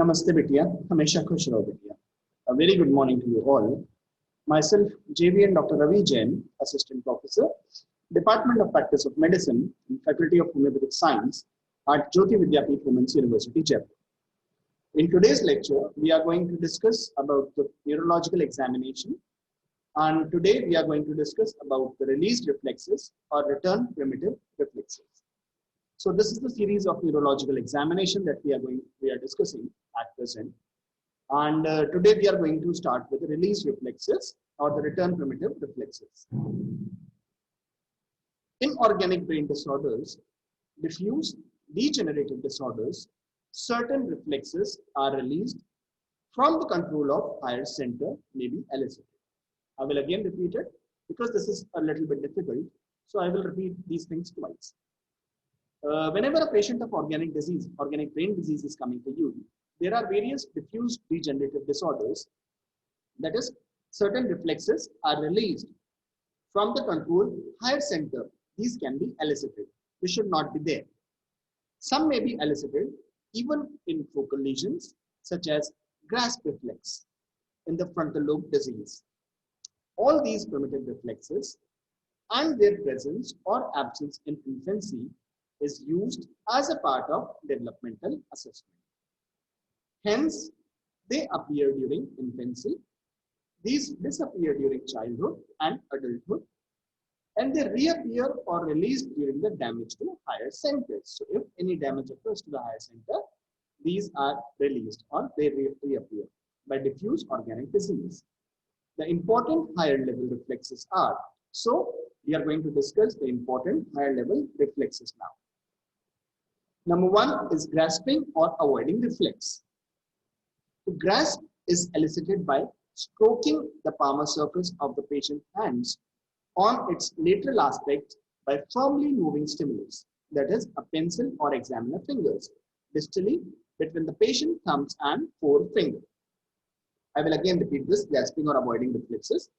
Namaste बिटिया हमेशा खुश रहो बिटिया. A very good morning to you all. Myself JVN Dr. Ravi Jain, Assistant Professor, Department of Practice of Medicine and Faculty of Homeopathic Science at Jyoti Vidyapeeth Women's University, Jaipur. In today's lecture, we are going to discuss about the neurological examination, and today we are going to discuss about the released reflexes or return primitive reflexes. So this is the series of neurological examination that we are discussing at present. And today we are going to start with the release reflexes or the return primitive reflexes. In organic brain disorders, diffuse degenerative disorders, certain reflexes are released from the control of higher center may be elicited. I will again repeat it because this is a little bit difficult. So I will repeat these things twice. Whenever a patient of organic brain disease is coming to you, there are various diffuse degenerative disorders. That is, certain reflexes are released from the control higher center. These can be elicited. They should not be there. Some may be elicited even in focal lesions, such as grasp reflex in the frontal lobe disease. All these primitive reflexes and their presence or absence in infancy is used as a part of developmental assessment. Hence, they appear during infancy, these disappear during childhood and adulthood, and they reappear or release during the damage to higher centers. So if any damage occurs to the higher center, these are released or they reappear by diffuse organic disease. The important higher level reflexes are, so we are going to discuss the important higher level reflexes now. Number one is grasping or avoiding reflex. To grasp is elicited by stroking the palmar surface of the patient's hands on its lateral aspect by firmly moving stimulus, that is, a pencil or examiner fingers, distally between the patient thumbs and forefinger. I will again repeat this: grasping or avoiding reflexes.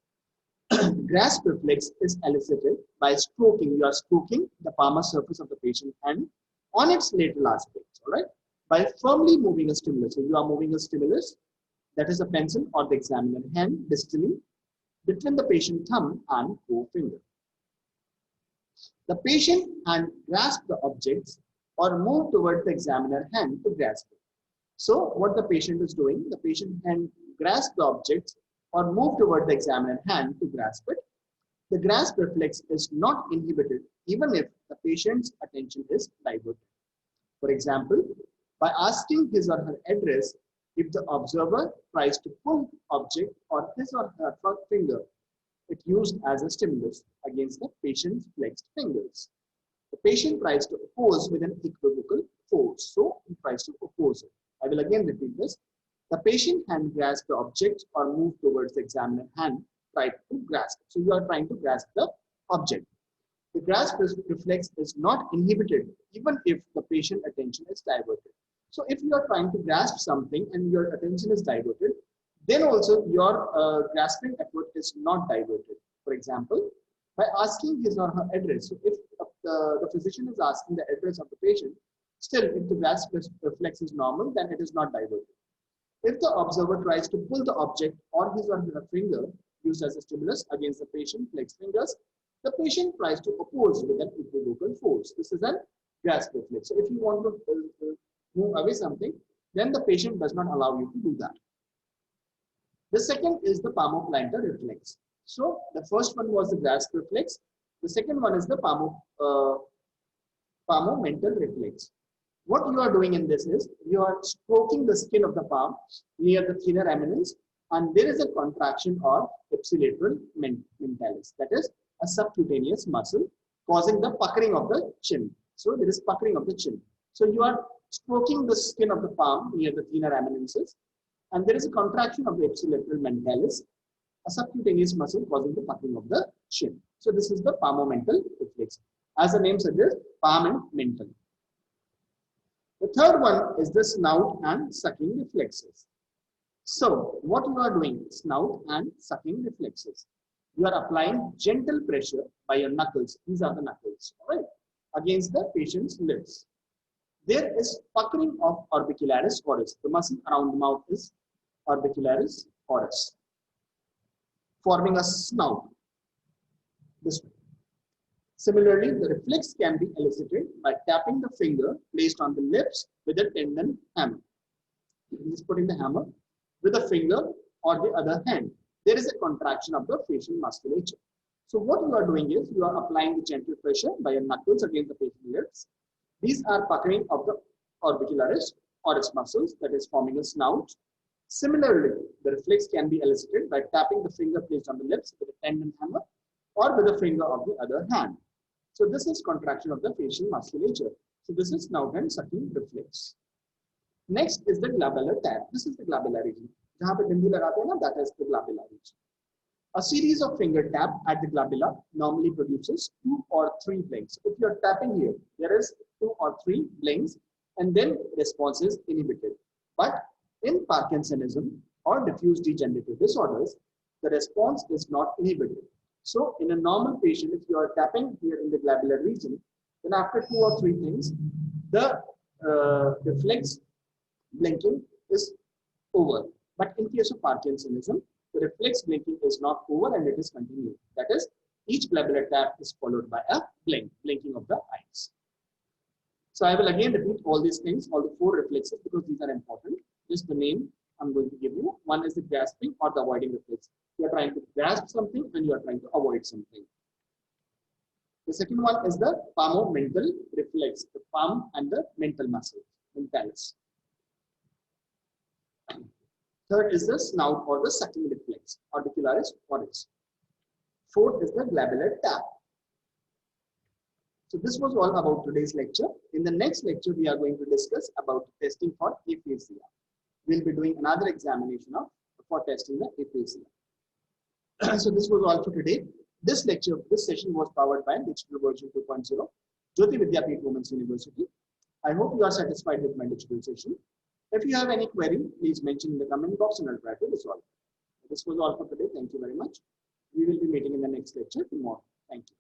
Grasp reflex is elicited by stroking. You are stroking the palmar surface of the patient's hand on its lateral aspects, all right, by firmly moving a stimulus. So you are moving a stimulus, that is a pencil or the examiner hand, distally between the patient thumb and forefinger. The patient hand grasp the objects or move towards the examiner hand to grasp it. So what the patient is doing, the patient hand grasp the objects or move toward the examiner hand to grasp it. The grasp reflex is not inhibited even if the patient's attention is diverted. For example, by asking his or her address, if the observer tries to pull object or his or her finger, it used as a stimulus against the patient's flexed fingers. The patient tries to oppose with an equivocal force, so he tries to oppose it. I will again repeat this. The patient hand grasp the object or move towards the examiner hand, try to grasp it. So you are trying to grasp the object. The grasp reflex is not inhibited even if the patient attention is diverted. So if you are trying to grasp something and your attention is diverted, then also your grasping effort is not diverted. For example, by asking his or her address, so if the physician is asking the address of the patient, still if the grasp reflex is normal, then it is not diverted. If the observer tries to pull the object or his or her finger used as a stimulus against the patient's flexed fingers, the patient tries to oppose with an equivocal force. This is a grasp reflex. So if you want to move away something, then the patient does not allow you to do that. The second is the palmoplantar reflex. So the first one was the grasp reflex. The second one is the palmomental reflex. What you are doing in this is you are stroking the skin of the palm near the thenar eminence, and there is a contraction of ipsilateral mentalis, that is a subcutaneous muscle causing the puckering of the chin. So there is puckering of the chin. So you are stroking the skin of the palm near the thenar eminences, and there is a contraction of the ipsilateral mentalis, a subcutaneous muscle causing the puckering of the chin. So this is the palmomental reflex. As the name suggests, palm and mental. The third one is the snout and sucking reflexes. So what you are doing, snout and sucking reflexes. You are applying gentle pressure by your knuckles. These are the knuckles, all right, against the patient's lips. there is puckering of orbicularis oris. The muscle around the mouth is orbicularis oris, forming a snout. This way. Similarly, the reflex can be elicited by tapping the finger placed on the lips with a tendon hammer. Just putting the hammer with a finger or the other hand. There is a contraction of the facial musculature. So what you are doing is you are applying the gentle pressure by your knuckles against the facial lips. These are puckering of the orbicularis oris muscles, that is forming a snout. Similarly, the reflex can be elicited by tapping the finger placed on the lips with a tendon hammer or with a finger of the other hand. So this is contraction of the facial musculature. So this is snout and sucking reflex. Next is the glabellar tap. This is the glabellar region. जहाँ पे बिंदी लगाते हैं ना, that is the glabellar region. A series of finger tap at the glabella normally produces 2 or 3 blinks. If you are tapping here, there is 2 or 3 blinks, and then response is inhibited. But in Parkinsonism or diffuse degenerative disorders, the response is not inhibited. So in a normal patient, if you are tapping here in the glabellar region, then after 2 or 3 things, the reflex blinking is over. But in case of Parkinsonism, the reflex blinking is not over and it is continued. That is, each glabellar tap is followed by a blinking of the eyes. So I will again repeat all these things, all the 4 reflexes, because these are important. Just the name I'm going to give you. One is the grasping or the avoiding reflex. You are trying to grasp something and you are trying to avoid something. The second one is the palmo-mental reflex, the palm and the mental muscle, mentalis. Third is the snout or the sucking reflex, orbicularis oris. Fourth is the glabellar tap. So this was all about today's lecture. In the next lecture, we are going to discuss about testing for aphasia. We'll be doing another examination for testing the aphasia. So this was all for today. This lecture, this session was powered by Digital Version 2.0, Jyoti Vidyapeeth Women's University. I hope you are satisfied with my digital session. If you have any query, please mention in the comment box and I'll try to resolve it. This was all for today. Thank you very much. We will be meeting in the next lecture tomorrow. Thank you.